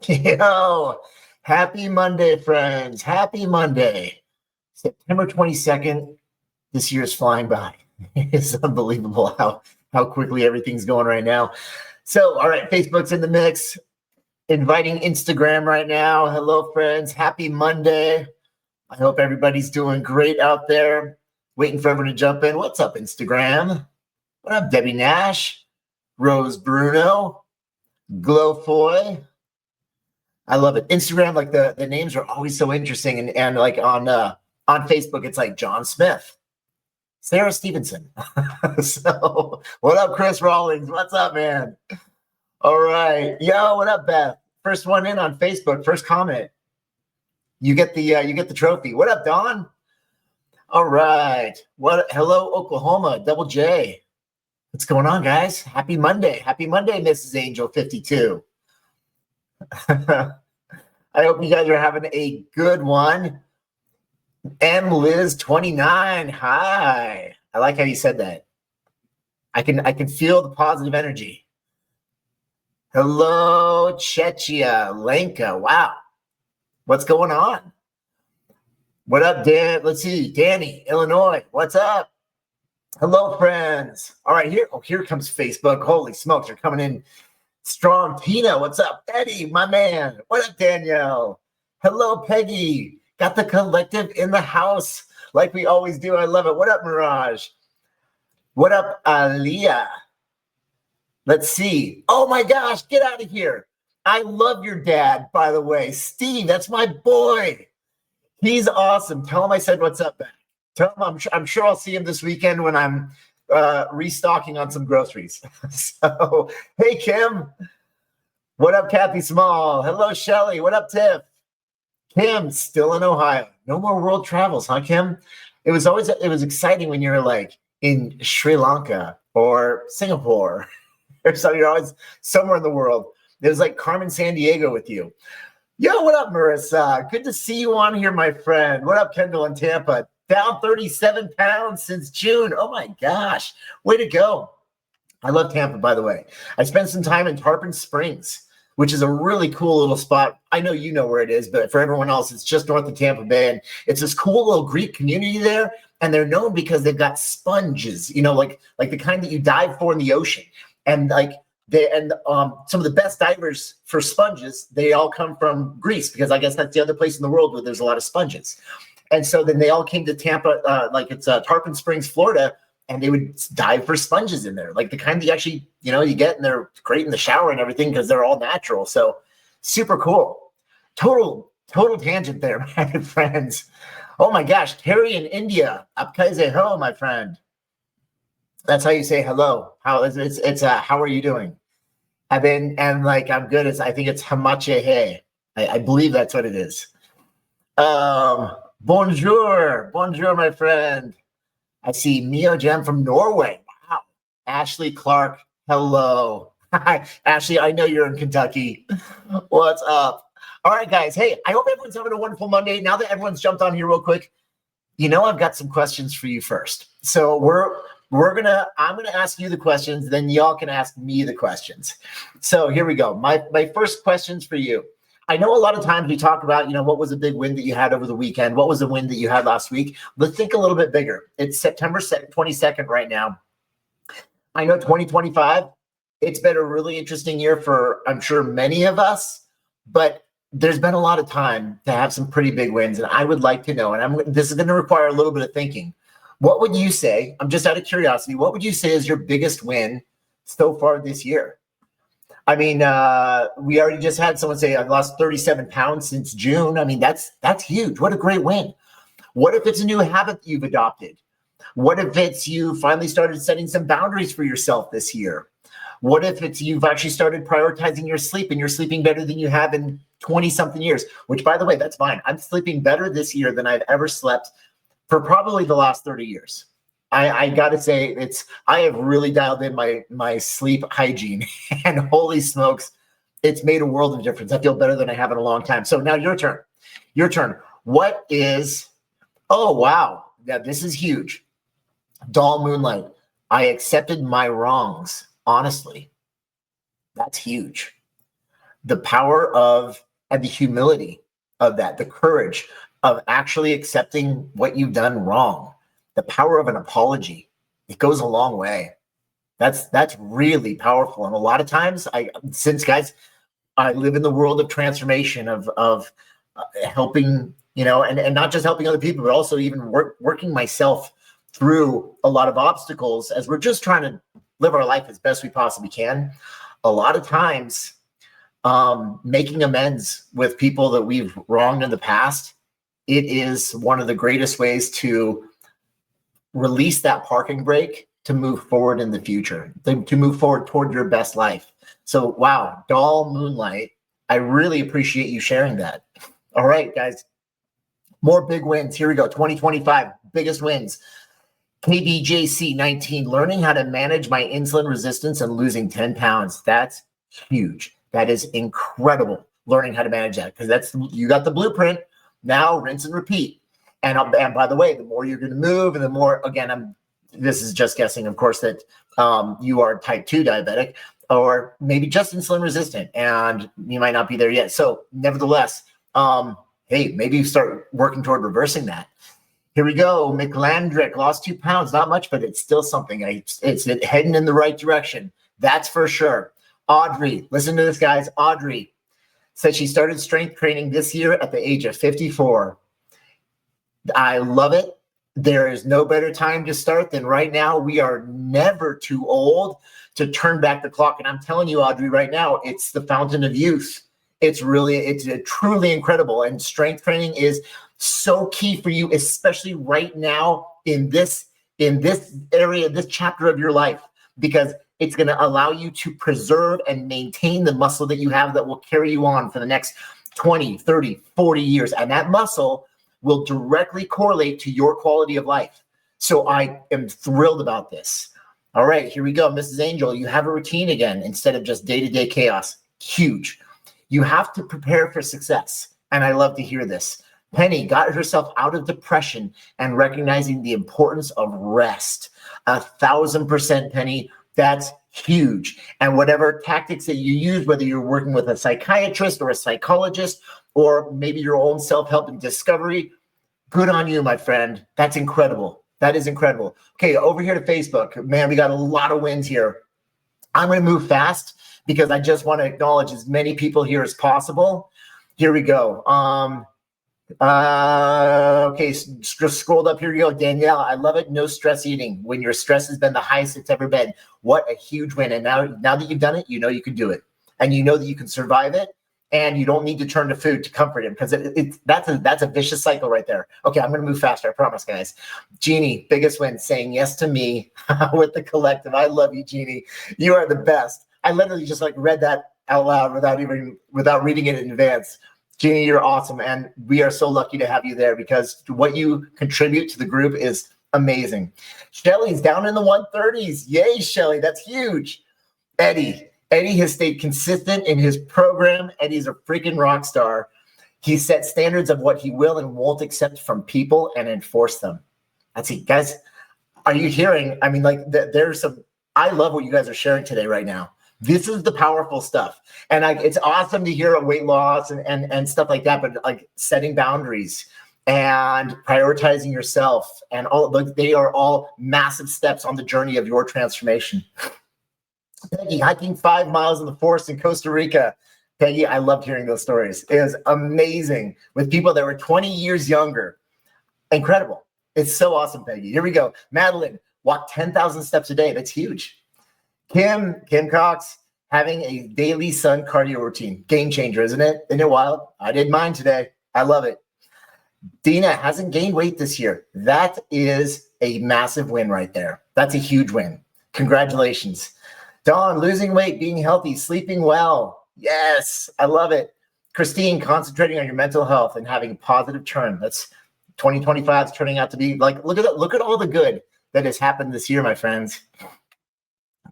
Yo, happy Monday, friends. Happy Monday. September 22nd. This year is flying by. It's unbelievable how quickly everything's going right now. So, all right, Facebook's in the mix. Inviting Instagram right now. Hello, friends. Happy Monday. I hope everybody's doing great out there. Waiting for everyone to jump in. What's up, Instagram? What up, Debbie Nash? Rose Bruno? Glowfoy? I love it. Instagram, like the names are always so interesting. And like on Facebook, it's like John Smith, Sarah Stevenson. So what up, Chris Rawlings? What's up, man? All right. Yo, what up, Beth? First one in on Facebook, first comment. You get the trophy. What up, Don? All right. Hello, Oklahoma, Double J. What's going on, guys? Happy Monday. Happy Monday, Mrs. Angel 52. I hope you guys are having a good one. M Liz 29. Hi. I like how you said that. I can feel the positive energy. Hello, Chechia Lenka. Wow. What's going on? What up, Dan? Let's see. Danny, Illinois. What's up? Hello, friends. All right, here comes Facebook. Holy smokes, they're coming in strong. Tina, what's up? Eddie, my man. What up, Danielle? Hello, Peggy. Got the collective in the house like we always do. I love it. What up, Mirage? What up, Aliyah? Let's see. Oh, my gosh, get out of here. I love your dad, by the way. Steve, that's my boy. He's awesome. Tell him I said what's up back. Tell him I'm sure I'll see him this weekend when I'm restocking on some groceries. So, hey, Kim. What up, Kathy Small? Hello, Shelly. What up, Tiff? Kim, still in Ohio. No more world travels, huh, Kim? It was exciting when you're like in Sri Lanka or Singapore or so. You're always somewhere in the world. It was like Carmen Sandiego with you. Yo, what up, Marissa? Good to see you on here, my friend. What up, Kendall in Tampa? Down 37 pounds since June. Oh, my gosh. Way to go. I love Tampa, by the way. I spent some time in Tarpon Springs, which is a really cool little spot. I know you know where it is, but for everyone else, it's just north of Tampa Bay. And it's this cool little Greek community there. And they're known because they've got sponges, like the kind that you dive for in the ocean. And some of the best divers for sponges, they all come from Greece, because I guess that's the other place in the world where there's a lot of sponges. And so then they all came to Tampa, it's Tarpon Springs, Florida, and they would dive for sponges in there, like the kind that you actually, you get, and they're great in the shower and everything because they're all natural. So super cool. Total tangent there, my friends. Oh my gosh, Terry in India. Apkaise ho, my friend. That's how you say hello. How are you doing? I'm good. I think it's hamache he. I believe that's what it is. Bonjour, my friend. I see Mio Gem from Norway. Wow. Ashley Clark, hello. Hi, Ashley, I know you're in Kentucky. What's up? All right, guys. Hey, I hope everyone's having a wonderful Monday. Now that everyone's jumped on here real quick, I've got some questions for you first. So I'm gonna ask you the questions, then y'all can ask me the questions. So here we go. My first question's for you. I know a lot of times we talk about, what was a big win that you had over the weekend? What was a win that you had last week? Let's think a little bit bigger. It's September 22nd right now. I know 2025, it's been a really interesting year for, I'm sure, many of us, but there's been a lot of time to have some pretty big wins. And I would like to know, and this is going to require a little bit of thinking. What would you say, I'm just out of curiosity, what would you say is your biggest win so far this year? I mean, we already just had someone say, I've lost 37 pounds since June. I mean, that's huge. What a great win. What if it's a new habit that you've adopted? What if it's you finally started setting some boundaries for yourself this year? What if it's you've actually started prioritizing your sleep and you're sleeping better than you have in 20-something years? Which, by the way, that's fine. I'm sleeping better this year than I've ever slept for probably the last 30 years. I got to say, I have really dialed in my sleep hygiene, and holy smokes, it's made a world of difference. I feel better than I have in a long time. So now your turn. What is, oh, wow. Yeah, this is huge. Doll Moonlight. I accepted my wrongs, honestly. That's huge. the power of, and the humility of that, the courage of actually accepting what you've done wrong, the power of an apology, it goes a long way. That's really powerful. And a lot of times, since guys, I live in the world of transformation, of helping, and not just helping other people, but also even working myself through a lot of obstacles as we're just trying to live our life as best we possibly can. A lot of times, making amends with people that we've wronged in the past, it is one of the greatest ways to release that parking brake to move forward in the future, to move forward toward your best life. So, wow, Doll Moonlight, I really appreciate you sharing that. All right, guys, more big wins. Here we go. 2025, biggest wins. KBJC 19, learning how to manage my insulin resistance and losing 10 pounds. That's huge. That is incredible, learning how to manage that, because you got the blueprint. Now rinse and repeat. And by the way, the more you're going to move, and the more, again, this is just guessing, of course, that you are type 2 diabetic, or maybe just insulin resistant, and you might not be there yet. So nevertheless, hey, maybe you start working toward reversing that. Here we go. McLandrick lost 2 pounds, not much, but it's still something. It's heading in the right direction. That's for sure. Audrey, listen to this, guys. Audrey said she started strength training this year at the age of 54. I love it. There is no better time to start than right now. We are never too old to turn back the clock. And I'm telling you, Audrey, right now, it's the fountain of youth. It's truly incredible. And strength training is so key for you, especially right now in this area, this chapter of your life, because it's going to allow you to preserve and maintain the muscle that you have that will carry you on for the next 20, 30, 40 years. And that muscle will directly correlate to your quality of life. So I am thrilled about this. All right, here we go. Mrs. Angel, you have a routine again instead of just day-to-day chaos. Huge. You have to prepare for success. And I love to hear this. Penny got herself out of depression and recognizing the importance of rest. 1,000%, Penny. That's huge. And whatever tactics that you use, whether you're working with a psychiatrist or a psychologist, or maybe your own self-help and discovery, good on you, my friend. That's incredible. That is incredible. Okay, over here to Facebook. Man, we got a lot of wins here. I'm going to move fast because I just want to acknowledge as many people here as possible. Here we go. Okay, just scrolled up. Here we go. Danielle, I love it. No stress eating. When your stress has been the highest it's ever been. What a huge win. And now that you've done it, you know you can do it. And you know that you can survive it. And you don't need to turn to food to comfort him, because that's a vicious cycle right there. Okay, I'm going to move faster. I promise, guys. Jeannie, biggest win, saying yes to me with the collective. I love you, Jeannie. You are the best. I literally just read that out loud without reading it in advance. Jeannie, you're awesome, and we are so lucky to have you there, because what you contribute to the group is amazing. Shelly's down in the 130s. Yay, Shelly, that's huge. Eddie has stayed consistent in his program. Eddie's a freaking rock star. He set standards of what he will and won't accept from people and enforce them. That's it, guys. Are you hearing? I mean, there's some. I love what you guys are sharing today, right now. This is the powerful stuff, and it's awesome to hear weight loss and stuff like that. But setting boundaries and prioritizing yourself, and they are all massive steps on the journey of your transformation. Peggy, hiking 5 miles in the forest in Costa Rica. Peggy, I loved hearing those stories. It was amazing, with people that were 20 years younger. Incredible. It's so awesome, Peggy. Here we go. Madeline, walk 10,000 steps a day. That's huge. Kim Cox, having a daily sun cardio routine. Game changer, isn't it? Isn't it wild? I did mine today. I love it. Dina hasn't gained weight this year. That is a massive win right there. That's a huge win. Congratulations. Dawn, losing weight, being healthy, sleeping well. Yes, I love it. Christine, concentrating on your mental health and having a positive turn. That's 2025 is turning out to be look at all the good that has happened this year, my friends.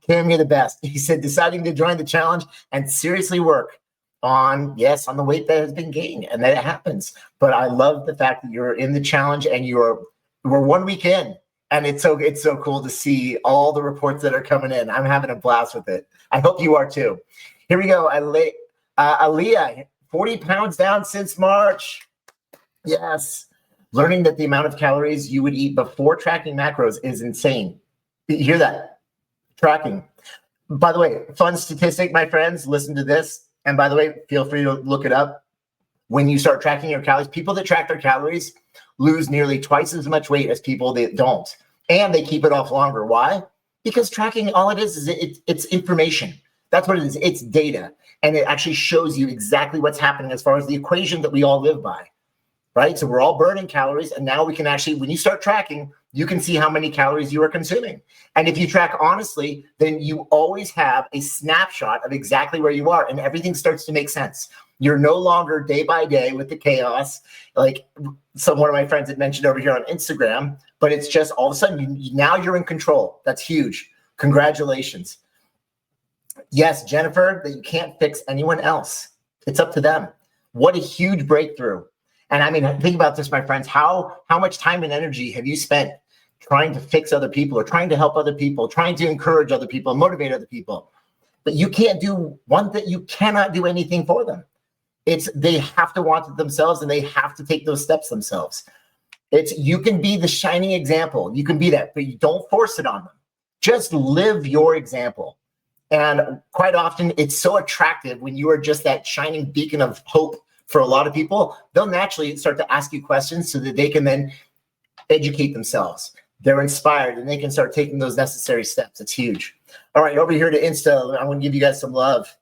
Kim, you're the best. He said, deciding to join the challenge and seriously work on the weight that has been gained, and that it happens. But I love the fact that you're in the challenge and we're 1 week in. And it's so cool to see all the reports that are coming in. I'm having a blast with it. I hope you are too. Here we go. Aaliyah, 40 pounds down since March. Yes. Learning that the amount of calories you would eat before tracking macros is insane. You hear that? Tracking. By the way, fun statistic, my friends, listen to this. And by the way, feel free to look it up. When you start tracking your calories, people that track their calories lose nearly twice as much weight as people that don't. And they keep it off longer. Why? Because tracking, all it is it's information. That's what it is. It's data. And it actually shows you exactly what's happening as far as the equation that we all live by, right? So we're all burning calories. And now we can actually, when you start tracking, you can see how many calories you are consuming. And if you track honestly, then you always have a snapshot of exactly where you are and everything starts to make sense. You're no longer day by day with the chaos, like one of my friends had mentioned over here on Instagram, but it's just all of a sudden, now you're in control. That's huge. Congratulations. Yes, Jennifer, that you can't fix anyone else. It's up to them. What a huge breakthrough. And I mean, think about this, my friends. How much time and energy have you spent trying to fix other people or trying to help other people, trying to encourage other people, motivate other people? But you can't do one thing. You cannot do anything for them. They have to want it themselves and they have to take those steps themselves. You can be the shining example. You can be that, but you don't force it on them. Just live your example. And quite often it's so attractive when you are just that shining beacon of hope for a lot of people. They'll naturally start to ask you questions so that they can then educate themselves. They're inspired and they can start taking those necessary steps. It's huge. All right, over here to Insta, I'm going to give you guys some love.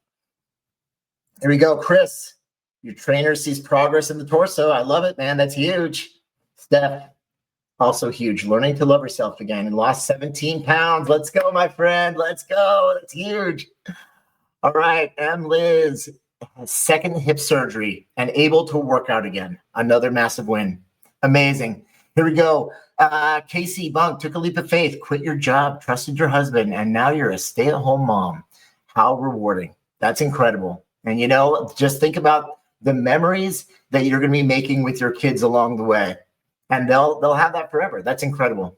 Here we go. Chris, your trainer sees progress in the torso. I love it, man. That's huge. Steph, also huge. Learning to love herself again and lost 17 pounds. Let's go, my friend. Let's go. That's huge. All right. M. Liz, second hip surgery and able to work out again. Another massive win. Amazing. Here we go. Casey Bunk took a leap of faith, quit your job, trusted your husband, and now you're a stay-at-home mom. How rewarding. That's incredible. And, just think about the memories that you're going to be making with your kids along the way. And they'll have that forever. That's incredible.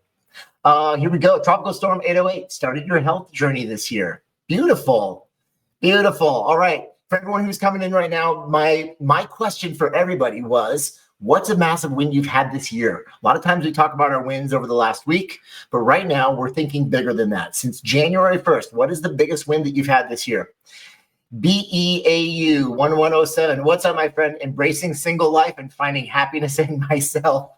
Here we go. Tropical Storm 808 started your health journey this year. Beautiful. Beautiful. All right. For everyone who's coming in right now, my question for everybody was, what's a massive win you've had this year? A lot of times we talk about our wins over the last week, but right now we're thinking bigger than that. Since January 1st, what is the biggest win that you've had this year? BEAU 1107. What's up, my friend? Embracing single life and finding happiness in myself.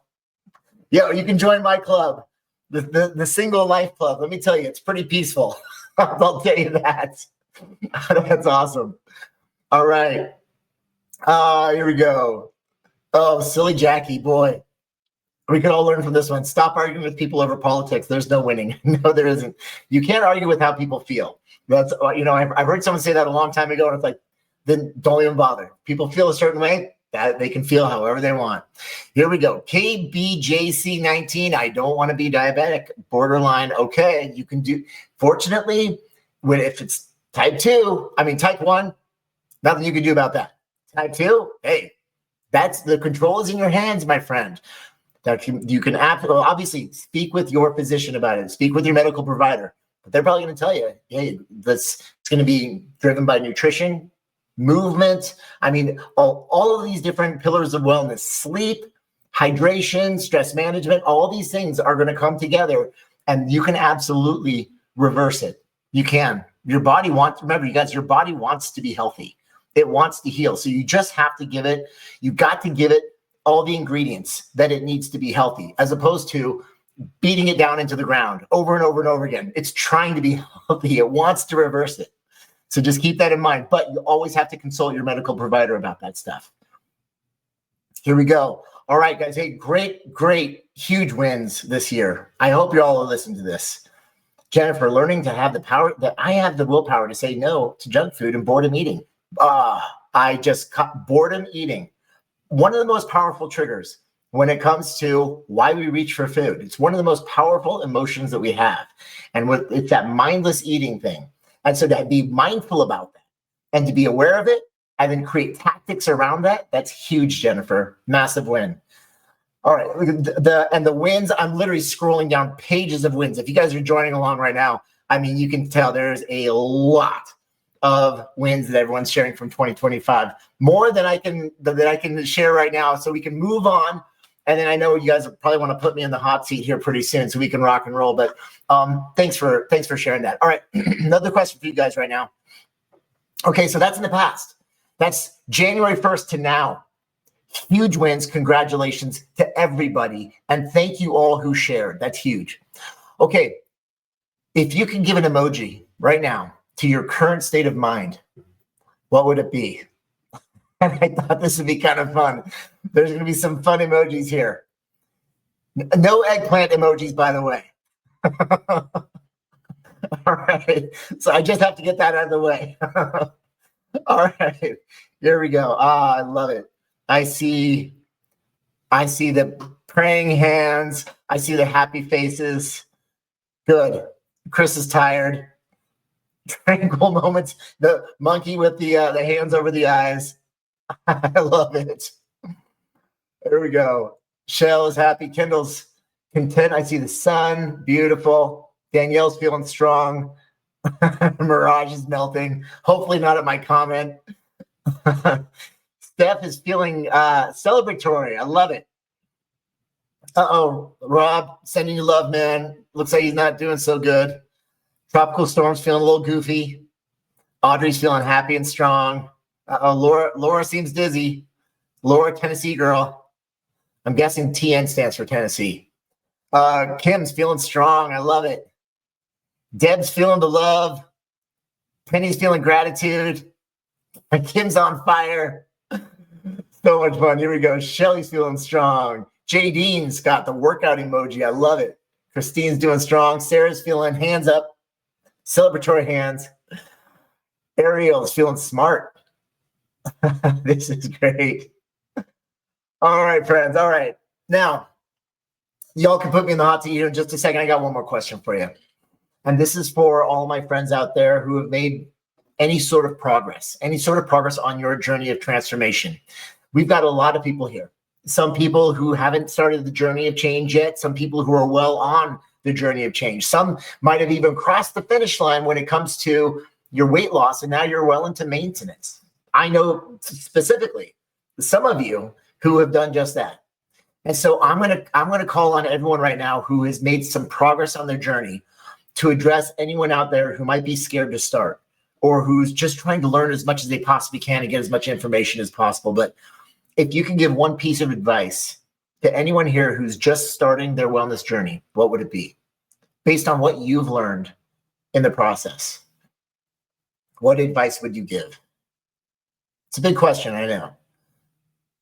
Yo, you can join my club, the Single Life Club. Let me tell you, it's pretty peaceful. I'll tell you that. That's awesome. All right. Here we go. Oh, silly Jackie, boy. We could all learn from this one. Stop arguing with people over politics. There's no winning. No, there isn't. You can't argue with how people feel. That's, I've heard someone say that a long time ago, and it's like, then don't even bother. People feel a certain way, that they can feel however they want. Here we go. KBJC19. I don't want to be diabetic. Borderline. Okay, you can do. Fortunately, if it's type 1, nothing you can do about that. Type 2, hey, that's the control is in your hands, my friend. That you can obviously speak with your physician about it. Speak with your medical provider. But they're probably going to tell you, hey, it's going to be driven by nutrition, movement. All of these different pillars of wellness, sleep, hydration, stress management, all these things are going to come together and you can absolutely reverse it. You can. Your body wants to be healthy. It wants to heal. So you just have to you got to give it all the ingredients that it needs to be healthy, as opposed to beating it down into the ground over and over and over again. It's trying to be healthy. It wants to reverse it. So just keep that in mind. But you always have to consult your medical provider about that stuff. Here we go. All right, guys. Hey, great, huge wins this year. I hope you all will listen to this. Jennifer, learning to have the power, that I have the willpower to say no to junk food and boredom eating. I just cut boredom eating. One of the most powerful triggers when it comes to why we reach for food. It's one of the most powerful emotions that we have. And it's that mindless eating thing. And so to be mindful about that and to be aware of it and then create tactics around that, that's huge, Jennifer. Massive win. All right. The wins, I'm literally scrolling down pages of wins. If you guys are joining along right now, you can tell there's a lot of wins that everyone's sharing from 2025. More than I can share right now, so we can move on. And then I know you guys probably want to put me in the hot seat here pretty soon, so we can rock and roll. But thanks for sharing that. All right, another question for you guys right now. Okay, so that's in the past. That's January 1st to now. Huge wins. Congratulations to everybody. And thank you all who shared. That's huge. Okay, if you can give an emoji right now to your current state of mind, what would it be? And I thought this would be kind of fun. There's going to be some fun emojis here. No eggplant emojis, by the way. All right. So I just have to get that out of the way. All right. Here we go. I love it. I see the praying hands. I see the happy faces. Good. Chris is tired. Tranquil moments. The monkey with the hands over the eyes. I love it. There we go. Shell is happy. Kendall's content. I see the sun. Beautiful. Danielle's feeling strong. Mirage is melting. Hopefully not at my comment. Steph is feeling celebratory. I love it. Uh-oh. Rob, sending you love, man. Looks like he's not doing so good. Tropical Storm's feeling a little goofy. Audrey's feeling happy and strong. Uh-oh. Laura seems dizzy. Laura, Tennessee girl. I'm guessing TN stands for Tennessee. Kim's feeling strong. I love it. Deb's feeling the love. Penny's feeling gratitude. Kim's on fire. So much fun. Here we go. Shelly's feeling strong. J. Dean's got the workout emoji. I love it. Christine's doing strong. Sarah's feeling hands up. Celebratory hands. Ariel's feeling smart. This is great. All right, friends. All right. Now, y'all can put me in the hot seat here in just a second. I got one more question for you. And this is for all my friends out there who have made any sort of progress on your journey of transformation. We've got a lot of people here. Some people who haven't started the journey of change yet. Some people who are well on the journey of change. Some might have even crossed the finish line when it comes to your weight loss, and now you're well into maintenance. I know specifically some of you who have done just that. And so I'm gonna call on everyone right now who has made some progress on their journey to address anyone out there who might be scared to start, or who's just trying to learn as much as they possibly can and get as much information as possible. But if you can give one piece of advice to anyone here who's just starting their wellness journey, what would it be? Based on what you've learned in the process, what advice would you give? It's a big question, I know.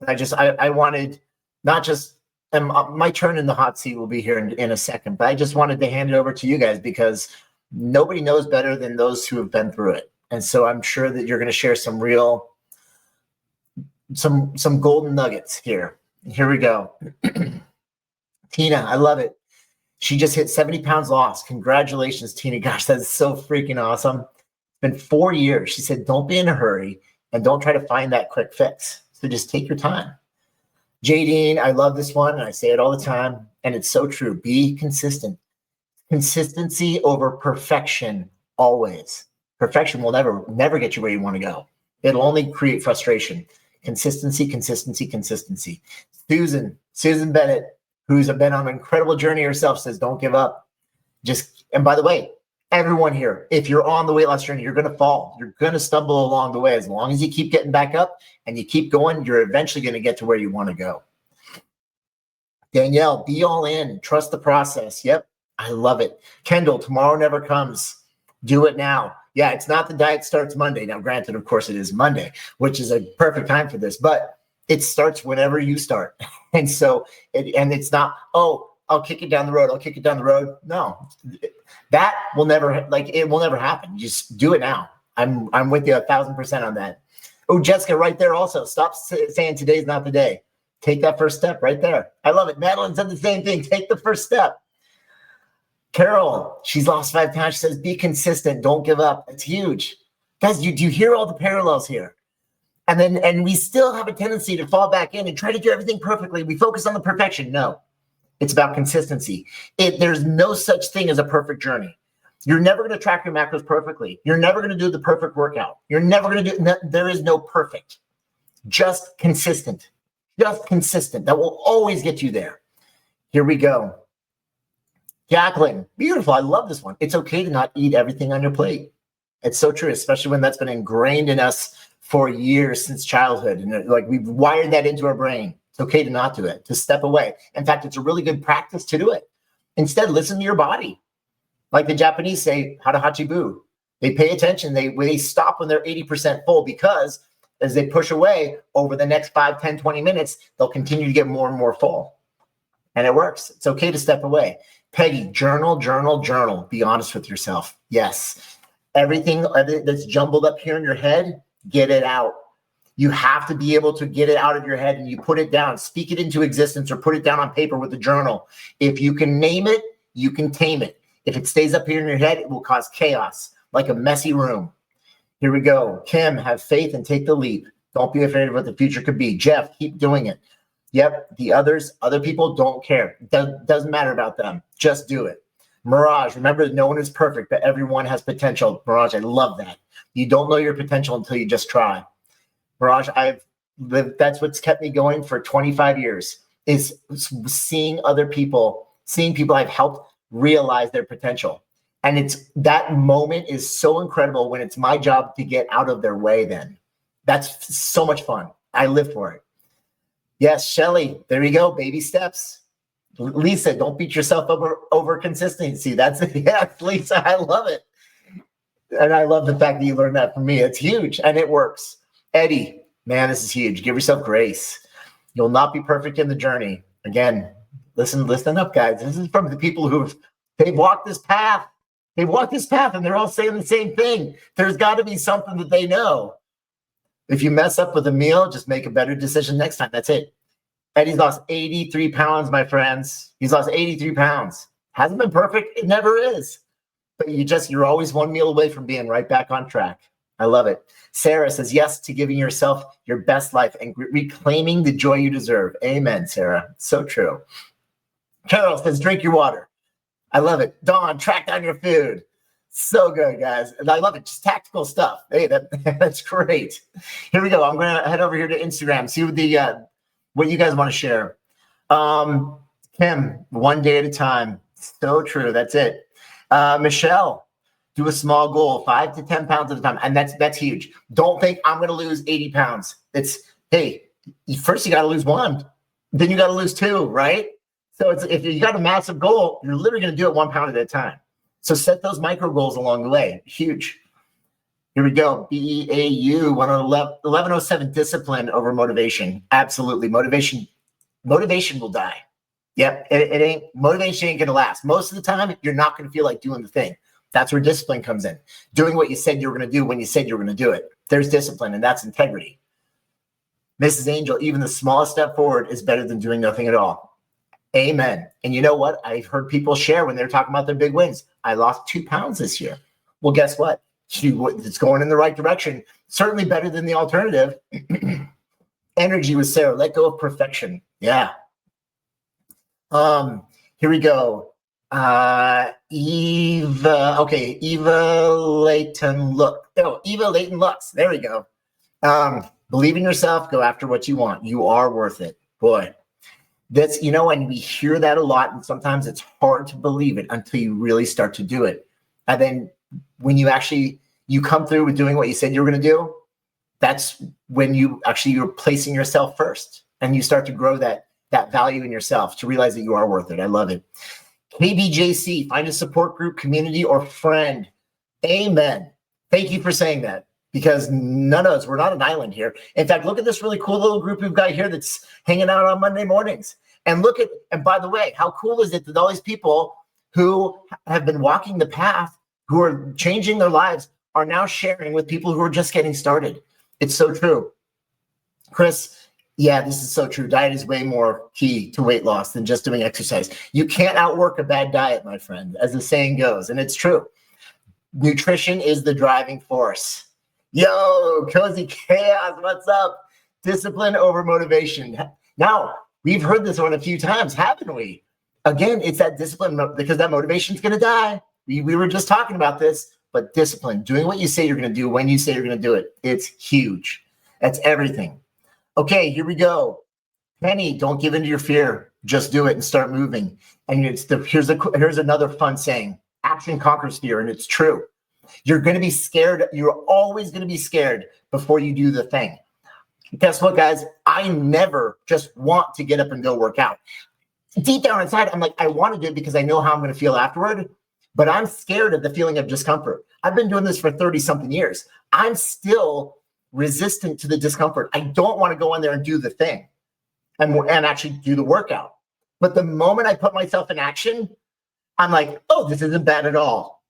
I wanted not just, and my turn in the hot seat will be here in a second, but I just wanted to hand it over to you guys because nobody knows better than those who have been through it. And so I'm sure that you're going to share some real, some golden nuggets here. Here we go. Tina, I love it. She just hit 70 pounds lost. Congratulations, Tina. Gosh, that's so freaking awesome. It's been 4 years. She said, don't be in a hurry and don't try to find that quick fix. So just take your time. Jadine, I love this one, and I say it all the time, and it's so true. Be consistent. Consistency over perfection, always. Perfection will never get you where you want to go. It'll only create frustration. Consistency, consistency, consistency. Susan Bennett, who's been on an incredible journey herself, says, don't give up. And by the way, everyone here, if you're on the weight loss journey, you're going to fall. You're going to stumble along the way. As long as you keep getting back up and you keep going, you're eventually going to get to where you want to go. Danielle, be all in. Trust the process. Yep, I love it. Kendall, tomorrow never comes. Do it now. Yeah, it's not the diet starts Monday. Now, granted, of course, it is Monday, which is a perfect time for this, but it starts whenever you start. And so, it's not, oh, I'll kick it down the road. I'll kick it down the road. No, that will never, it will never happen. Just do it now. I'm with you 1,000% on that. Oh, Jessica, right there also. Stop saying today's not the day. Take that first step right there. I love it. Madeline said the same thing. Take the first step. Carol, she's lost 5 pounds. She says, be consistent. Don't give up. It's huge. Guys, do you hear all the parallels here? And we still have a tendency to fall back in and try to do everything perfectly. We focus on the perfection. No. It's about consistency. There's no such thing as a perfect journey. You're never going to track your macros perfectly. You're never going to do the perfect workout. You're never going to do, there is no perfect, just consistent. Just consistent. That will always get you there. Here we go. Jacqueline, beautiful. I love this one. It's okay to not eat everything on your plate. It's so true, especially when that's been ingrained in us for years since childhood. And like we've wired that into our brain. It's okay to not do it, to step away. In fact, it's a really good practice to do it. Instead, listen to your body. Like the Japanese say, hara hachibu. They pay attention. They stop when they're 80% full, because as they push away over the next 5, 10, 20 minutes, they'll continue to get more and more full. And it works. It's okay to step away. Peggy, journal, journal, journal. Be honest with yourself. Yes. Everything that's jumbled up here in your head, get it out. You have to be able to get it out of your head, and you put it down, speak it into existence, or put it down on paper with a journal. If you can name it, you can tame it. If it stays up here in your head, it will cause chaos, like a messy room. Here we go. Kim, have faith and take the leap. Don't be afraid of what the future could be. Jeff, keep doing it. Yep, the other people don't care. Doesn't matter about them. Just do it. Mirage, remember, no one is perfect, but everyone has potential. Mirage, I love that. You don't know your potential until you just try. Mirage, that's what's kept me going for 25 years, is seeing people I've helped realize their potential. And it's that moment is so incredible when it's my job to get out of their way then. That's so much fun. I live for it. Yes, Shelly, there you go. Baby steps. Lisa, don't beat yourself over consistency. That's it. Yes, Lisa, I love it. And I love the fact that you learned that from me. It's huge and it works. Eddie, man, this is huge. Give yourself grace. You'll not be perfect in the journey. Again, listen up, guys. This is from the people they've walked this path. They've walked this path and they're all saying the same thing. There's got to be something that they know. If you mess up with a meal, just make a better decision next time. That's it. Eddie's lost 83 pounds, my friends. He's lost 83 pounds. Hasn't been perfect. It never is. But you're always one meal away from being right back on track. I love it. Sarah says yes to giving yourself your best life and reclaiming the joy you deserve. Amen, Sarah. So true. Carol says drink your water. I love it. Dawn, track down your food. So good, guys. And I love it. Just tactical stuff. Hey, that's great. Here we go. I'm going to head over here to Instagram, see what you guys want to share. Kim, one day at a time. So true. That's it. Michelle, do a small goal, 5 to 10 pounds at a time. And that's huge. Don't think I'm going to lose 80 pounds. It's, hey, first you got to lose 1. Then you got to lose 2, right? So if you got a massive goal, you're literally going to do it 1 pound at a time. So set those micro goals along the way. Huge. Here we go. BEAU 1107, discipline over motivation. Absolutely. Motivation will die. Yep. Motivation ain't going to last. Most of the time, you're not going to feel like doing the thing. That's where discipline comes in. Doing what you said you were going to do when you said you were going to do it. There's discipline, and that's integrity. Mrs. Angel, even the smallest step forward is better than doing nothing at all. Amen. And you know what? I've heard people share when they're talking about their big wins. I lost 2 pounds this year. Well, guess what? It's going in the right direction. Certainly better than the alternative. Energy with Sarah. Let go of perfection. Yeah. Here we go. Eva. Okay. Eva Layton Lux. There we go. Believe in yourself. Go after what you want. You are worth it. Boy. That's, and we hear that a lot, and sometimes it's hard to believe it until you really start to do it. And then when you come through with doing what you said you were going to do, that's when you're placing yourself first, and you start to grow that value in yourself to realize that you are worth it. I love it. KBJC, find a support group, community, or friend. Amen. Thank you for saying that. Because none of us, we're not an island here. In fact, look at this really cool little group we've got here that's hanging out on Monday mornings. And by the way, how cool is it that all these people who have been walking the path, who are changing their lives, are now sharing with people who are just getting started. It's so true. Chris, yeah, this is so true. Diet is way more key to weight loss than just doing exercise. You can't outwork a bad diet, my friend, as the saying goes. And it's true. Nutrition is the driving force. Yo, Cozy Chaos, what's up? Discipline over motivation. Now, we've heard this one a few times, haven't we? Again, it's that discipline because that motivation's going to die. We were just talking about this, but discipline, doing what you say you're going to do when you say you're going to do it. It's huge. That's everything. Okay, here we go. Penny, don't give in to your fear. Just do it and start moving. And here's another fun saying. Action conquers fear, and it's true. You're going to be scared. You're always going to be scared before you do the thing. Guess what, guys? I never just want to get up and go work out. Deep down inside, I'm like, I want to do it because I know how I'm going to feel afterward, but I'm scared of the feeling of discomfort. I've been doing this for 30-something years. I'm still resistant to the discomfort. I don't want to go in there and do the thing and actually do the workout. But the moment I put myself in action, I'm like, oh, this isn't bad at all.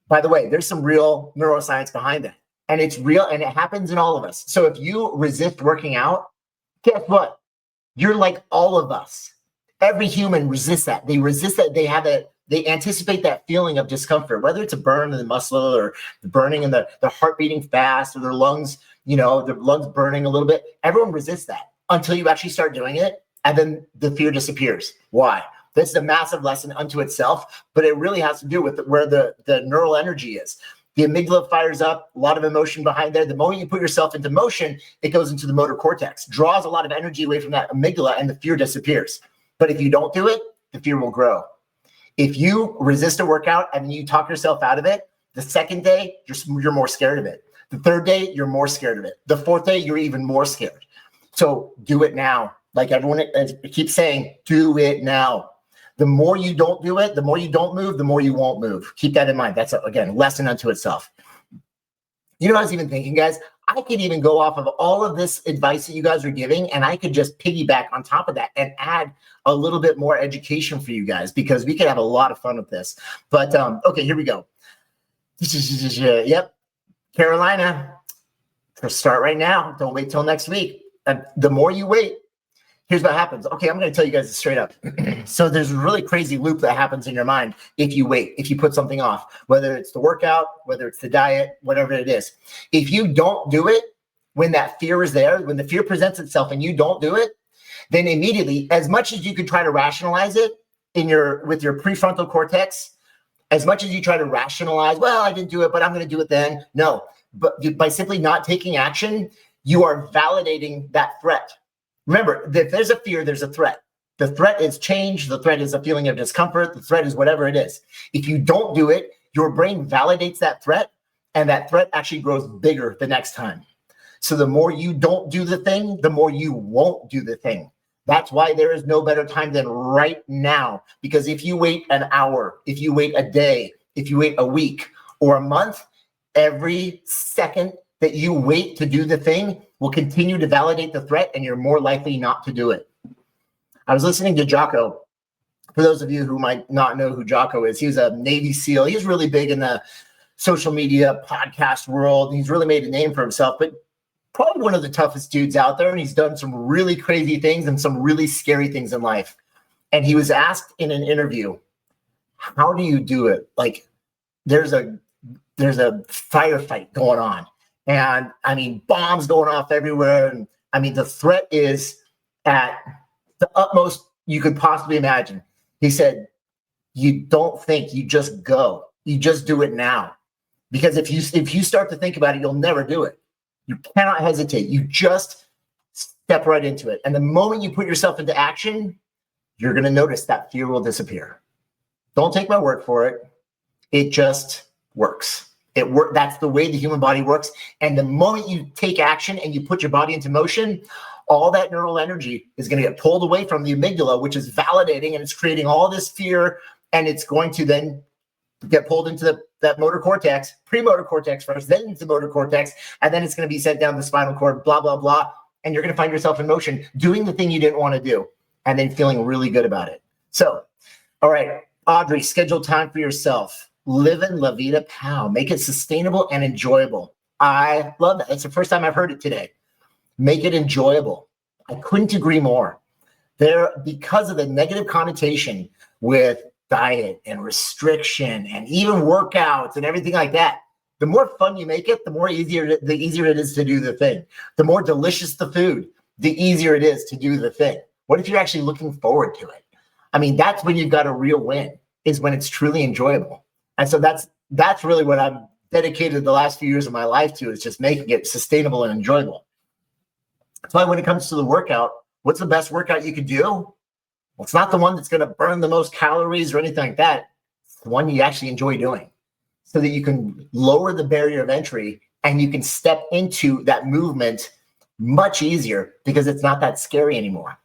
By the way, there's some real neuroscience behind that. And it's real, and it happens in all of us. So if you resist working out, guess what? You're like all of us. Every human resists that. They resist that. They anticipate that feeling of discomfort, whether it's a burn in the muscle or the burning in the heart beating fast or their lungs, their lungs burning a little bit. Everyone resists that until you actually start doing it. And then the fear disappears. Why? This is a massive lesson unto itself, but it really has to do with where the neural energy is. The amygdala fires up, a lot of emotion behind there. The moment you put yourself into motion, it goes into the motor cortex, draws a lot of energy away from that amygdala, and the fear disappears. But if you don't do it, the fear will grow. If you resist a workout and you talk yourself out of it, the second day, you're more scared of it. The third day, you're more scared of it. The fourth day, you're even more scared. So do it now. Like everyone keeps saying, do it now. The more you don't do it, the more you don't move, the more you won't move. Keep that in mind. That's, again, lesson unto itself. You know what I was even thinking, guys? I could even go off of all of this advice that you guys are giving, and I could just piggyback on top of that and add a little bit more education for you guys, because we could have a lot of fun with this. But, okay, here we go. Yep. Carolina, start right now. Don't wait till next week. And the more you wait, here's what happens. Okay, I'm going to tell you guys this straight up. So there's a really crazy loop that happens in your mind if you wait, if you put something off, whether it's the workout, whether it's the diet, whatever it is. If you don't do it when that fear is there, when the fear presents itself and you don't do it, then immediately, as much as you could try to rationalize it with your prefrontal cortex, as much as you try to rationalize, well, I didn't do it, but I'm going to do it then. No, but by simply not taking action, you are validating that threat. Remember, if there's a fear, there's a threat. The threat is change. The threat is a feeling of discomfort. The threat is whatever it is. If you don't do it, your brain validates that threat, and that threat actually grows bigger the next time. So the more you don't do the thing, the more you won't do the thing. That's why there is no better time than right now. Because if you wait an hour, if you wait a day, if you wait a week or a month, every second that you wait to do the thing will continue to validate the threat, and you're more likely not to do it. I was listening to Jocko. For those of you who might not know who Jocko is, he was a Navy SEAL. He's really big in the social media podcast world. He's really made a name for himself, but probably one of the toughest dudes out there. And he's done some really crazy things and some really scary things in life. And he was asked in an interview, how do you do it? Like there's a firefight going on. And I mean, bombs going off everywhere. And I mean, the threat is at the utmost you could possibly imagine. He said, you don't think, you just go. You just do it now. Because if you start to think about it, you'll never do it. You cannot hesitate. You just step right into it. And the moment you put yourself into action, you're going to notice that fear will disappear. Don't take my word for it. It just works. That's the way the human body works. And the moment you take action and you put your body into motion, all that neural energy is going to get pulled away from the amygdala, which is validating, and it's creating all this fear. And it's going to then get pulled into that motor cortex, premotor cortex first, then into the motor cortex, and then it's going to be sent down the spinal cord, blah, blah, blah. And you're going to find yourself in motion doing the thing you didn't want to do and then feeling really good about it. So, all right, Audrey, schedule time for yourself. Live in La Vida Pow. Make it sustainable and enjoyable. I love that. That's the first time I've heard it today. Make it enjoyable. I couldn't agree more. Because of the negative connotation with diet and restriction and even workouts and everything like that, the more fun you make it, the easier it is to do the thing. The more delicious the food, the easier it is to do the thing. What if you're actually looking forward to it? I mean, that's when you've got a real win, is when it's truly enjoyable. And so that's really what I've dedicated the last few years of my life to, is just making it sustainable and enjoyable. That's why when it comes to the workout, what's the best workout you could do? Well, it's not the one that's going to burn the most calories or anything like that. It's the one you actually enjoy doing, so that you can lower the barrier of entry and you can step into that movement much easier because it's not that scary anymore.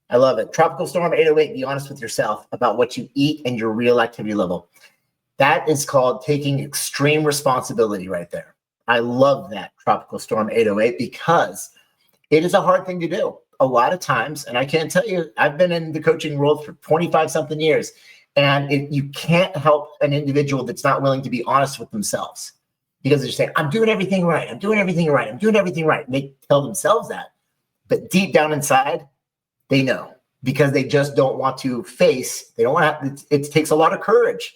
I love it. Tropical Storm 808, be honest with yourself about what you eat and your real activity level. That is called taking extreme responsibility right there. I love that, Tropical Storm 808, because it is a hard thing to do a lot of times. And I can't tell you, I've been in the coaching world for 25 something years, and you can't help an individual that's not willing to be honest with themselves, because they're saying, I'm doing everything right. I'm doing everything right. I'm doing everything right. And they tell themselves that. But deep down inside, they know, because they just don't want to face, they don't want to, it takes a lot of courage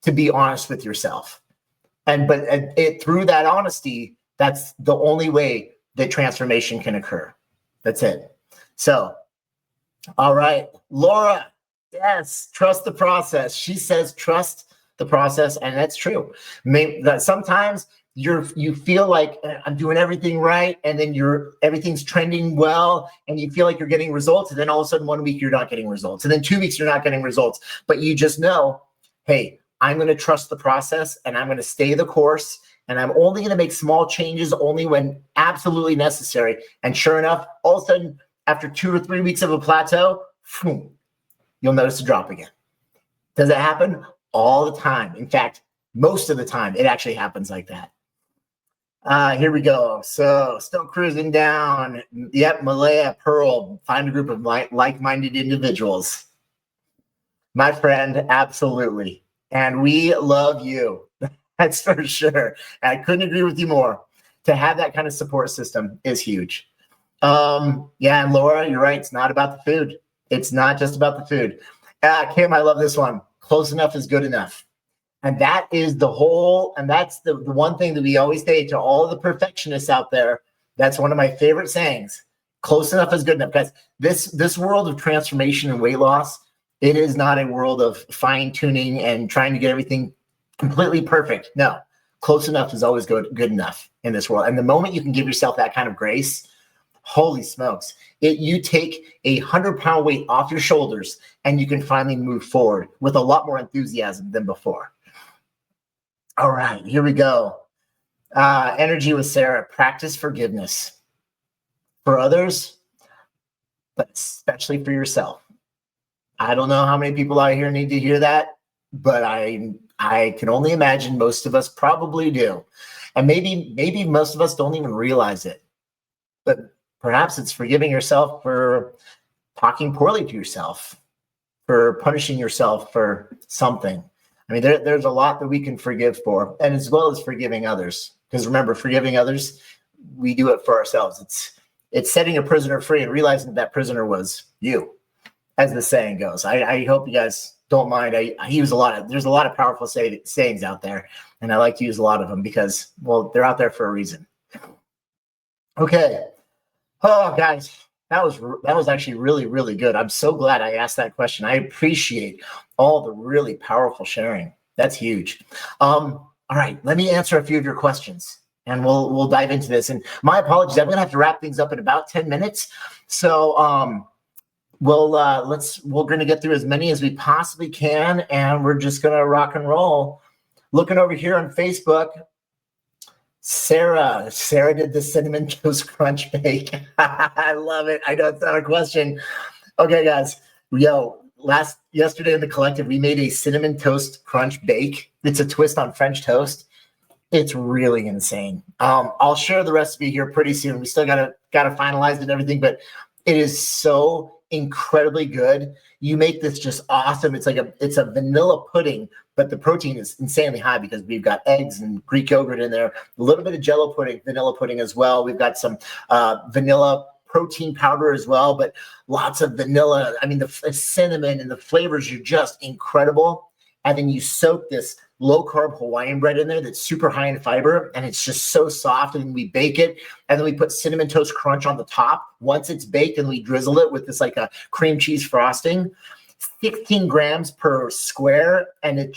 to be honest with yourself. But through that honesty, that's the only way that transformation can occur. That's it. So, all right, Laura, yes, trust the process. She says, trust the process. And that's true. That sometimes you feel like I'm doing everything right, and then everything's trending well, and you feel like you're getting results, and then all of a sudden 1 week you're not getting results, and then 2 weeks you're not getting results. But you just know, hey, I'm going to trust the process, and I'm going to stay the course, and I'm only going to make small changes only when absolutely necessary. And sure enough, all of a sudden, after 2 or 3 weeks of a plateau, boom, you'll notice a drop again. Does it happen? All the time. In fact, most of the time, it actually happens like that. Here we go. So still cruising down. Yep, Malaya Pearl, find a group of like-minded individuals. My friend, absolutely. And we love you. That's for sure. I couldn't agree with you more. To have that kind of support system is huge. Yeah, and Laura, you're right. It's not about the food. It's not just about the food. Kim, I love this one. Close enough is good enough. And that is that's the one thing that we always say to all of the perfectionists out there. That's one of my favorite sayings. Close enough is good enough. Guys, this world of transformation and weight loss, it is not a world of fine tuning and trying to get everything completely perfect. No, close enough is always good enough in this world. And the moment you can give yourself that kind of grace, holy smokes, you take 100-pound weight off your shoulders, and you can finally move forward with a lot more enthusiasm than before. All right, here we go. Energy with Sarah. Practice forgiveness for others, but especially for yourself. I don't know how many people out here need to hear that, but I can only imagine most of us probably do. And maybe most of us don't even realize it. But perhaps it's forgiving yourself for talking poorly to yourself, for punishing yourself for something. I mean, there's a lot that we can forgive for, and as well as forgiving others. Because remember, forgiving others, we do it for ourselves. It's setting a prisoner free and realizing that prisoner was you, as the saying goes. I hope you guys don't mind. I use there's a lot of powerful sayings out there, and I like to use a lot of them because, well, they're out there for a reason. Okay. Oh, guys, that was actually really, really good. I'm so glad I asked that question. I appreciate all the really powerful sharing. That's huge. All right, let me answer a few of your questions, and we'll dive into this. And my apologies, I'm gonna have to wrap things up in about 10 minutes. So we're gonna get through as many as we possibly can, and we're just gonna rock and roll. Looking over here on Facebook, Sarah did the cinnamon toast crunch bake. I love it. I know it's not a question. Okay, guys. Yesterday in the collective, we made a cinnamon toast crunch bake. It's a twist on French toast. It's really insane. I'll share the recipe here pretty soon. We still gotta finalize it and everything, but it is so incredibly good. You make this just awesome. It's a vanilla pudding, but the protein is insanely high because we've got eggs and Greek yogurt in there, a little bit of Jello pudding, vanilla pudding as well. We've got some vanilla protein powder as well, but lots of vanilla. I mean, the cinnamon and the flavors are just incredible. And then you soak this low-carb Hawaiian bread in there that's super high in fiber, and it's just so soft. And then we bake it, and then we put cinnamon toast crunch on the top once it's baked, and we drizzle it with this like a cream cheese frosting. 16 grams per square, and it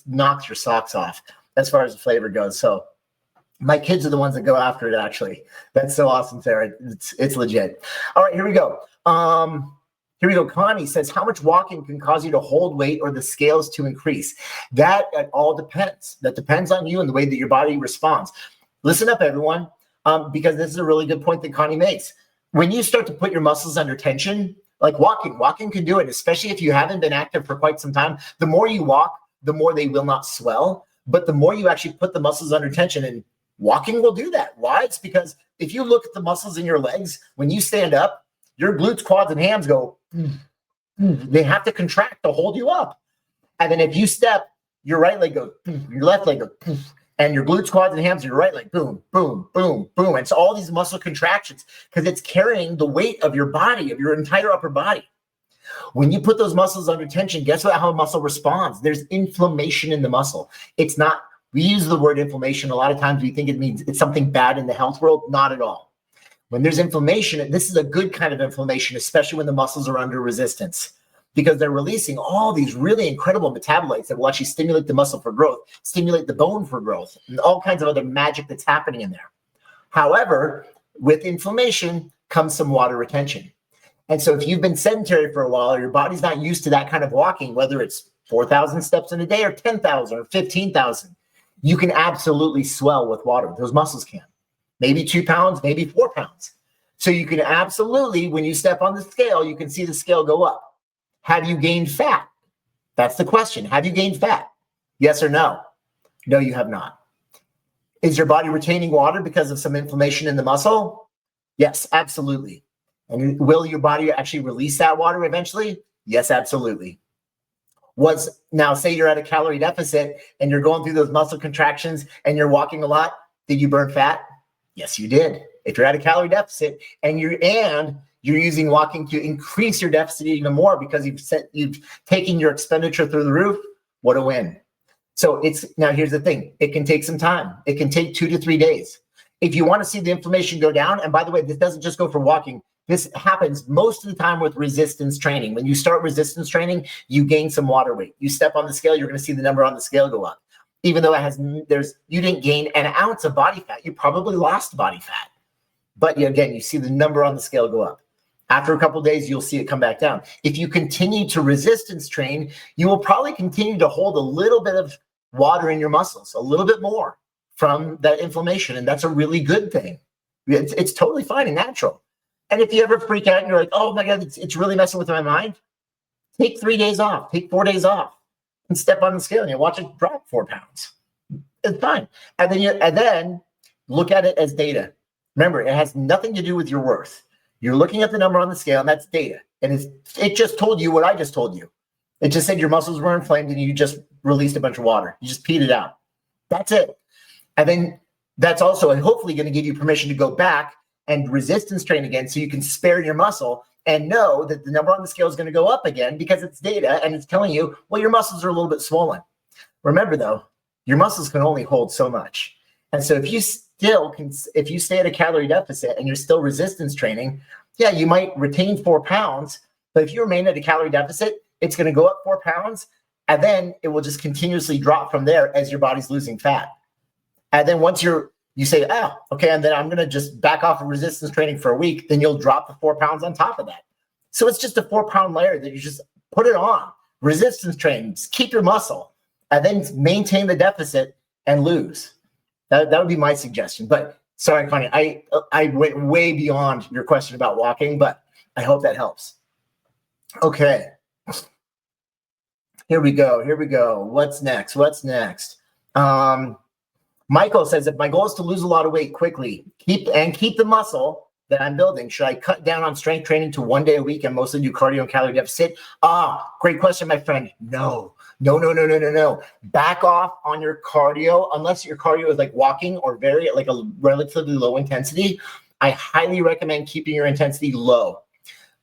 knocks your socks off as far as the flavor goes. So my kids are the ones that go after it, actually. That's so awesome, Sarah. It's legit. All right, here we go. Here we go. Connie says, how much walking can cause you to hold weight or the scales to increase? That all depends. That depends on you and the way that your body responds. Listen up, everyone, because this is a really good point that Connie makes. When you start to put your muscles under tension, like walking can do it, especially if you haven't been active for quite some time. The more you walk, the more they will not swell. But the more you actually put the muscles under tension, and walking will do that. Why? It's because if you look at the muscles in your legs, when you stand up, your glutes, quads, and hams go, they have to contract to hold you up. And then if you step, your right leg goes, your left leg goes, and your glutes, quads, and hams, your right leg, boom, boom, boom, boom. And so all these muscle contractions, because it's carrying the weight of your body, of your entire upper body. When you put those muscles under tension, guess what? How a muscle responds? There's inflammation in the muscle. It's not, we use the word inflammation. A lot of times we think it means it's something bad in the health world. Not at all. When there's inflammation, this is a good kind of inflammation, especially when the muscles are under resistance, because they're releasing all these really incredible metabolites that will actually stimulate the muscle for growth, stimulate the bone for growth, and all kinds of other magic that's happening in there. However, with inflammation comes some water retention. And so if you've been sedentary for a while, or your body's not used to that kind of walking, whether it's 4,000 steps in a day or 10,000 or 15,000, you can absolutely swell with water. Those muscles can. Maybe 2 pounds, maybe 4 pounds. So you can absolutely, when you step on the scale, you can see the scale go up. Have you gained fat? That's the question. Have you gained fat? Yes or no? No, you have not. Is your body retaining water because of some inflammation in the muscle? Yes, absolutely. And will your body actually release that water eventually? Yes, absolutely. Now say you're at a calorie deficit and you're going through those muscle contractions and you're walking a lot. Did you burn fat? Yes, you did. If you're at a calorie deficit and you're using walking to increase your deficit even more because you've taken your expenditure through the roof, what a win. So now here's the thing. It can take some time. It can take 2 to 3 days. If you want to see the inflammation go down, and by the way, this doesn't just go for walking. This happens most of the time with resistance training. When you start resistance training, you gain some water weight. You step on the scale, you're going to see the number on the scale go up. Even though you didn't gain an ounce of body fat, you probably lost body fat. But again, you see the number on the scale go up. After a couple of days, you'll see it come back down. If you continue to resistance train, you will probably continue to hold a little bit of water in your muscles, a little bit more from that inflammation. And that's a really good thing. It's totally fine and natural. And if you ever freak out and you're like, oh my God, it's really messing with my mind, take 3 days off, take 4 days off. And step on the scale and you watch it drop 4 pounds. It's fine. And then look at it as data. Remember, it has nothing to do with your worth. You're looking at the number on the scale, and that's data. And it just told you what I just told you. It just said your muscles were inflamed and you just released a bunch of water. You just peed it out. That's it. And then that's also hopefully going to give you permission to go back and resistance train again so you can spare your muscle and know that the number on the scale is going to go up again because it's data and it's telling you, well, your muscles are a little bit swollen. Remember, though, your muscles can only hold so much. And so if you stay at a calorie deficit and you're still resistance training, yeah, you might retain 4 pounds. But if you remain at a calorie deficit, it's going to go up 4 pounds. And then it will just continuously drop from there as your body's losing fat. And then once you say, oh, okay, and then I'm going to just back off of resistance training for a week, then you'll drop the 4 pounds on top of that. So it's just a 4 pound layer that you just put it on. Resistance training, just keep your muscle, and then maintain the deficit and lose. That would be my suggestion. But sorry, Connie, I went way beyond your question about walking, but I hope that helps. Okay. Here we go. What's next? Michael says, if my goal is to lose a lot of weight quickly, keep the muscle that I'm building, should I cut down on strength training to 1 day a week and mostly do cardio and calorie deficit? Great question, my friend. No. Back off on your cardio, unless your cardio is like walking or like a relatively low intensity. I highly recommend keeping your intensity low.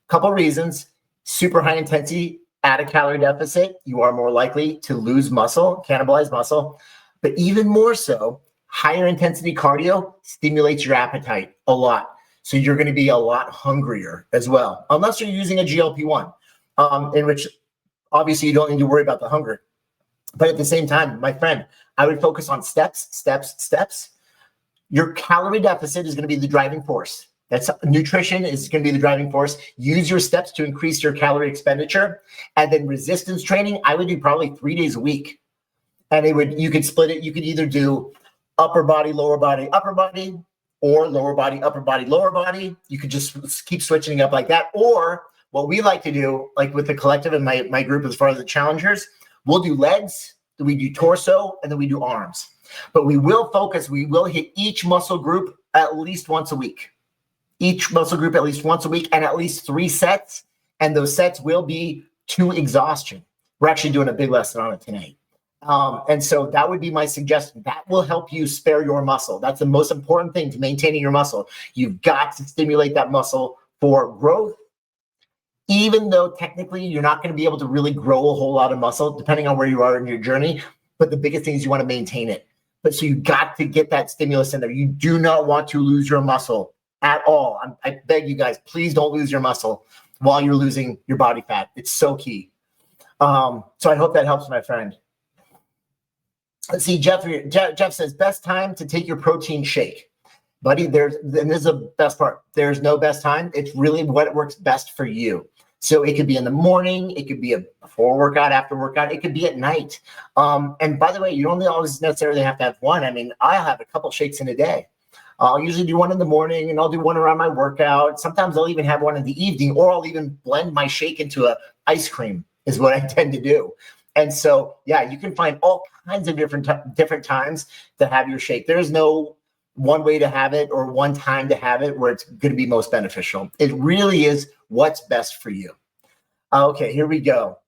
Couple reasons. Super high intensity at a calorie deficit, you are more likely to lose muscle, cannibalize muscle. But even more so, higher intensity cardio stimulates your appetite a lot. So you're going to be a lot hungrier as well, unless you're using a GLP-1, in which Obviously, you don't need to worry about the hunger. But at the same time, my friend, I would focus on steps. Your calorie deficit is going to be the driving force. That's nutrition is going to be the driving force. Use your steps to increase your calorie expenditure. And then resistance training, I would do probably 3 days a week. And you could split it. You could either do upper body, lower body, upper body, or lower body, upper body, lower body. You could just keep switching up like that. Or what we like to do, like with the collective and my group, as far as the challengers, we'll do legs, then we do torso, and then we do arms. But we will hit each muscle group at least once a week. Each muscle group at least once a week, and at least 3 sets. And those sets will be to exhaustion. We're actually doing a big lesson on it tonight. And so that would be my suggestion. That will help you spare your muscle. That's the most important thing to maintaining your muscle. You've got to stimulate that muscle for growth, even though technically you're not going to be able to really grow a whole lot of muscle, depending on where you are in your journey. But the biggest thing is you want to maintain it. But so you got to get that stimulus in there. You do not want to lose your muscle at all. I beg you guys, please don't lose your muscle while you're losing your body fat. It's so key. So I hope that helps, my friend. Let's see, Jeff says, best time to take your protein shake. Buddy, and this is the best part. There's no best time. It's really what works best for you. So it could be in the morning. It could be before workout, after workout. It could be at night. And by the way, you don't always necessarily have to have one. I mean, I'll have a couple shakes in a day. I'll usually do one in the morning, and I'll do one around my workout. Sometimes I'll even have one in the evening, or I'll even blend my shake into a ice cream is what I tend to do. And so, yeah, you can find all kinds of different times to have your shake. There's no one way to have it or one time to have it where it's going to be most beneficial. It really is what's best for you. Okay, here we go.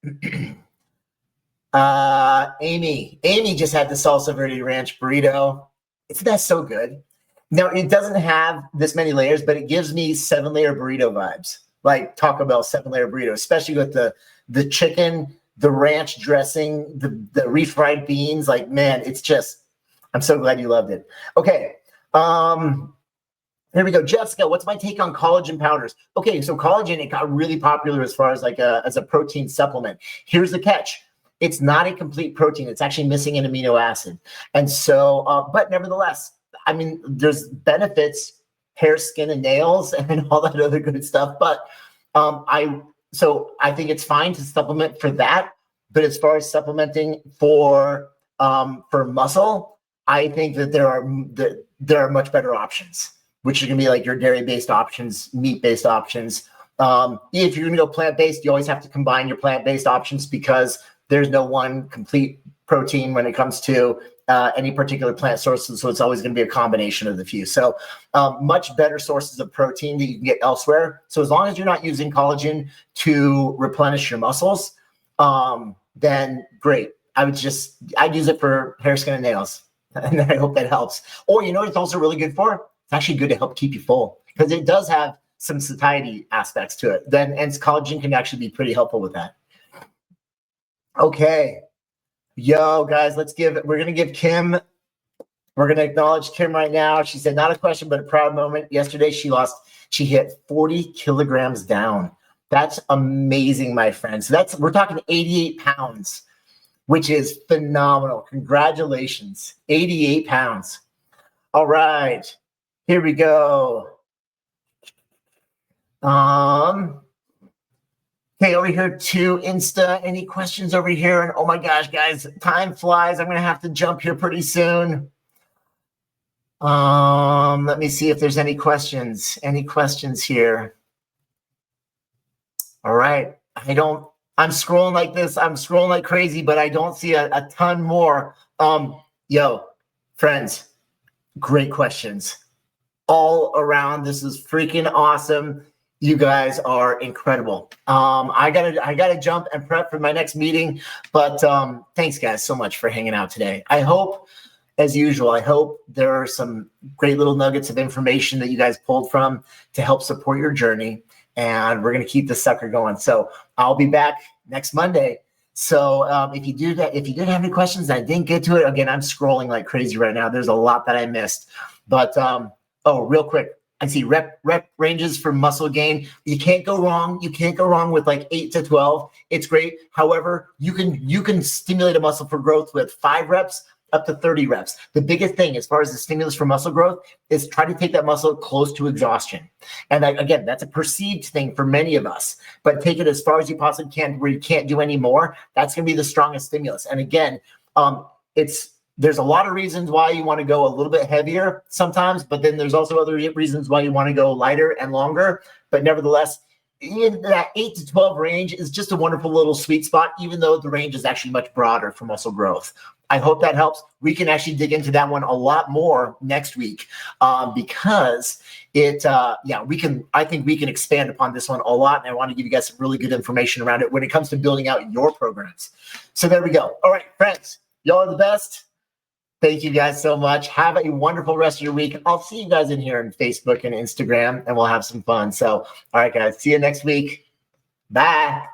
Amy just had the salsa verde ranch burrito. Isn't that so good? Now, it doesn't have this many layers, but it gives me 7-layer burrito vibes, like Taco Bell 7-layer burrito, especially with the chicken, the ranch dressing, the refried beans. Like, man, it's just, I'm so glad you loved it. Okay. Here we go. Jessica, what's my take on collagen powders? Okay. So collagen, it got really popular as far as as a protein supplement. Here's the catch. It's not a complete protein. It's actually missing an amino acid. And so, but nevertheless, I mean, there's benefits, hair, skin, and nails and all that other good stuff. But, so I think it's fine to supplement for that, but as far as supplementing for muscle, I think that there are much better options, which are going to be like your dairy-based options, meat-based options. If you're going to go plant-based, you always have to combine your plant-based options because there's no one complete protein when it comes to any particular plant sources. So it's always going to be a combination of the few. So much better sources of protein that you can get elsewhere. So as long as you're not using collagen to replenish your muscles, then great. I'd use it for hair, skin, and nails. And I hope that helps. Or you know what it's also really good for? It's actually good to help keep you full because it does have some satiety aspects to it. And collagen can actually be pretty helpful with that. Okay. Yo, guys, we're going to give Kim, we're going to acknowledge Kim right now. She said, not a question, but a proud moment. Yesterday, she hit 40 kilograms down. That's amazing, my friend. So we're talking 88 pounds, which is phenomenal. Congratulations. 88 pounds. All right, here we go. Okay, over here to Insta. Any questions over here? And oh my gosh, guys, time flies. I'm going to have to jump here pretty soon. Let me see if there's any questions. Any questions here? All right. I'm scrolling like this. I'm scrolling like crazy, but I don't see a ton more. Yo, friends, great questions all around. This is freaking awesome. You guys are incredible. I gotta jump and prep for my next meeting, but thanks guys so much for hanging out today. I hope, as usual, there are some great little nuggets of information that you guys pulled from to help support your journey, and we're gonna keep this sucker going. So I'll be back next Monday. So if you did have any questions and I didn't get to it, again, I'm scrolling like crazy right now. There's a lot that I missed, but oh, real quick. I see rep ranges for muscle gain. You can't go wrong. You can't go wrong with like 8 to 12. It's great. However, you can stimulate a muscle for growth with 5 reps up to 30 reps. The biggest thing as far as the stimulus for muscle growth is try to take that muscle close to exhaustion. And again, that's a perceived thing for many of us, but take it as far as you possibly can where you can't do any more. That's going to be the strongest stimulus. And again, there's a lot of reasons why you want to go a little bit heavier sometimes, but then there's also other reasons why you want to go lighter and longer. But nevertheless, in that 8 to 12 range is just a wonderful little sweet spot, even though the range is actually much broader for muscle growth. I hope that helps. We can actually dig into that one a lot more next week because I think we can expand upon this one a lot. And I want to give you guys some really good information around it when it comes to building out your programs. So there we go. All right, friends, y'all are the best. Thank you guys so much. Have a wonderful rest of your week. I'll see you guys in here on Facebook and Instagram, and we'll have some fun. So, all right, guys, see you next week. Bye.